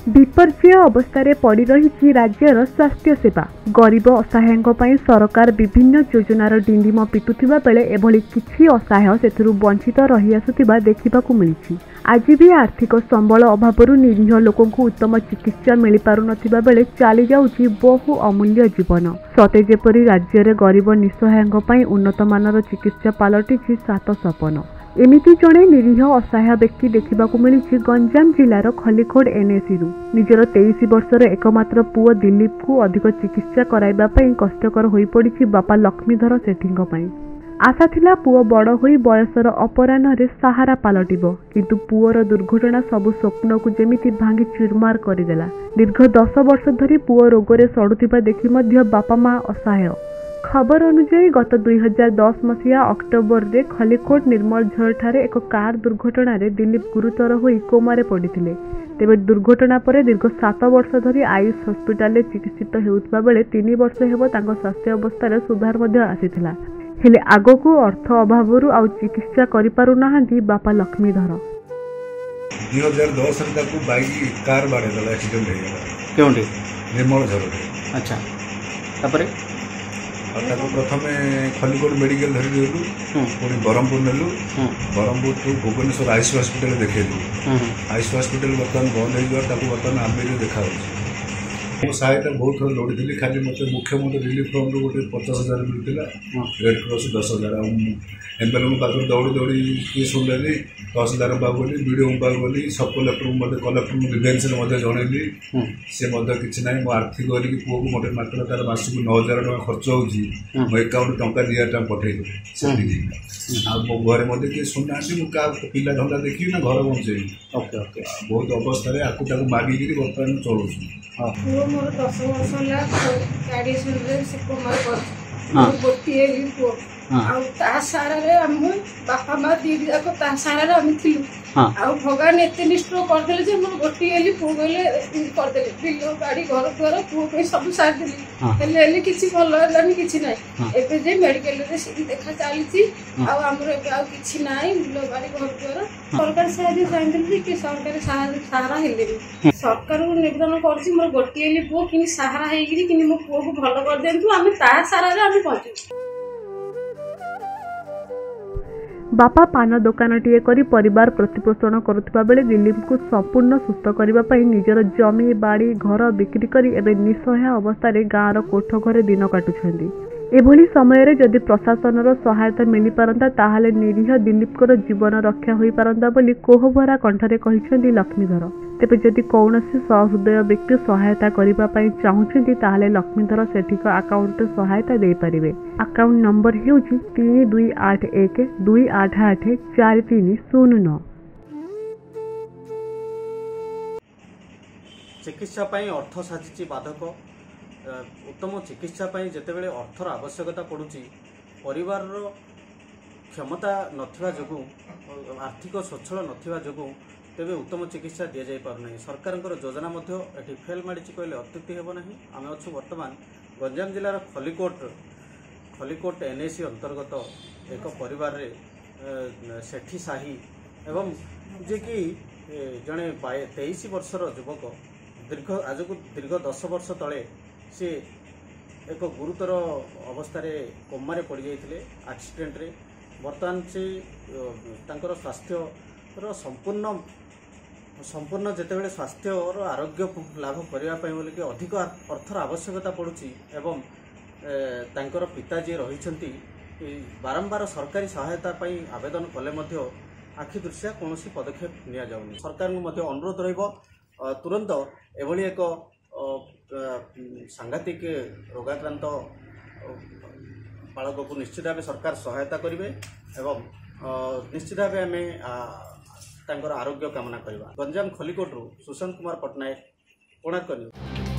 विपर्य अवस्था पड़ रही राज्यर स्वास्थ्य सेवा। गरीब असहायों सरकार विभिन्न योजनार डिंडिम पिटुवा बेले एभली किछि असहाय से वंचित रही आसुथिबा देखिबाकु मिलिछि। आज भी आर्थिक संबल अभाव निरीह लोकों उत्तम चिकित्सा मिल पारुनथिबा बेले चली जाउछि बहु अमूल्य जीवन। सते जेपरि राज्य में गरीब निसहायों उन्नत मानर चिकित्सा पलटिछि सात सपन। एमिति जड़े निरीह असहाय व्यक्ति देखा मिली गंजाम जिलार खलिकोट एनएसी निजर 23 वर्षर एकमात्र पुओ दिलीप को अधिक चिकित्सा कराइबा पई कष्टकर होई पड़ी बापा लक्ष्मीधर सेठींग पई। आशा थिला पुओ बड़ होई बयसर अपराह्न सहारा पलटिबो, किंतु पुओर दुर्घटना सबु स्वप्न को जेमिति भांगी चुरमार करदेला। दीर्घ 10 वर्ष धरी पुओ रोगरे सड़ुथिबा देखि मध्य बापा मां असहाय। खबर अनुसार गत 2010 मसीहा अक्टोबर रे खलिकोट निर्मलझर ठारे एक कार दुर्घटना रे दिलीप गुरुतर होई कोमारे पड़िथिले। तेबे दुर्घटना पर दीर्घ 7 वर्ष धरी आयुष हस्पिटाल चिकित्सित हेउथबा बेले 3 वर्ष हेबो तांको स्वास्थ्य अवस्था सुधार मध्य आसीथिला। हेले आगो अर्थ अभावरु आउ चिकित्सा करि पारु नाहंती बापा लक्ष्मीधर। 2010 रे ताकू बाइक कार बाडे गला एक्सीडेंट हे गला केउंडी निर्मलझर। अच्छा तापरे प्रथम खलिकोट मेडिकल धरी गलु, पुणी ब्रह्मपुर नेलु, ब्रह्मपुर टू भुवनेश्वर आयुष हस्पिटाल देखेलु। आयुष हस्पिटाल बर्तमान बंद हो बर्तमान आम देखा मो सहायता बहुत थोड़ा लड़ी थी। खाली मत मुख्यमंत्री रिलीफ फंड रू गोटे 50,000 मिलता, रेड क्रॉस 10,000। एमएलए पाख दौड़ी दौड़ी किए शुणिली, तहसीलदार पाक गली, विडीओ पाक गली, सब कलेक्टर कलेक्टर रिभेन्स जनइली सी कि ना मो आर्थिक पुओ को मोटे मात्र तार मासक 9,000 टका खर्च होगी मो एकाउंट टंका 2,000 टका पठेदी। मो घर मत किए शुणुना क्या पिला धंदा देखी ना घर बचे बहुत अवस्था आपको मागिकी बर्तमान चलू। मोर 10 वर्ष गाड़ी से गोटे भी पुओ सारा बापा माँ दी जाक सारा थी भगवान एत निष्ठुर करदे मोर गोटे पुओ गले करदे बिल गाड़ी घर द्वार पुओ सब सारी किसी भल कि ना एवं मेडिकल देखा चली आमर कि ना बिल गाड़ी घर द्वार सरकार साहय चाहते कि सरकार सहारा हेले सरकार को निवेदन कर मोर गोटे पुओ कि सहारा होगी मो पुओ को भल कर दिंतु आम सारा पहुंचू। बापा पान दोकानटीए करी परिवार प्रतिपोषण करुवा बेले दिलीप को संपूर्ण सुस्थ करने निजर जमी बाड़ी घर बिक्री करी एवं निसहाय अवस्था गाँवर कोठ घरे दिन काटुछंती। एभली समय जदि प्रशासन सहायता मिल पारंता ताहाले निरीह दिलीप जीवन रक्षा हो पारंता बोली कोहभरा कंठरे कहिसेंती लक्ष्मीधर। तेबे जदि कौनसी सहृदय व्यक्ति सहायता करबा पई चाहुछंती ताहाले लक्ष्मीधर सेठिक अकाउंट सहायता दे परिबे। अकाउंट नंबर हेउची 3281 288 4309। चिकित्सा पई अर्थ साजिची बाधक। उत्तम चिकित्सा पई जेतेबेले अर्थर आवश्यकता पड़ुची परिवार क्षमता नथिबा जोगु आर्थिक सच्छल नथिबा जोगु तेबे उत्तम चिकित्सा दि जाई पार नहीं। सरकार योजना मध्य एठी फेल माड़ी कहले अत्युक्ति हेब नहीं। आम अच्छु बर्तमान गंजाम जिलार खलिकोट एनएसी अंतर्गत एक परिवार रे सेठी साही एवं जे कि जड़े 23 वर्षर युवक दीर्घ 10 वर्ष तले सी एक गुरुतर अवस्था कोमारे पड़ जाते एक्सीडेंट रे। बर्तमान से स्वास्थ्य संपूर्ण जितेबाला स्वास्थ्य और आरोग्य लाभ करने बोलिक अधिक अर्थर आवश्यकता पड़ुची एवं तांकर पिता जी रही बारंबार सरकारी सहायता पाई आवेदन कले आखि दृष्टिया कौन पदक्षेप नि जाउनी। सरकार को अनुरोध रहिबो तुरंत एभली एक सांघातिक रोगाक्रांत बालक को निश्चित भाव सरकार सहायता करेंगे एवं निश्चित भाव आम आरोग्य कामना करवा। गंजाम खलिकोट सुशांत कुमार पट्टनायक, कोणार्क न्यूज।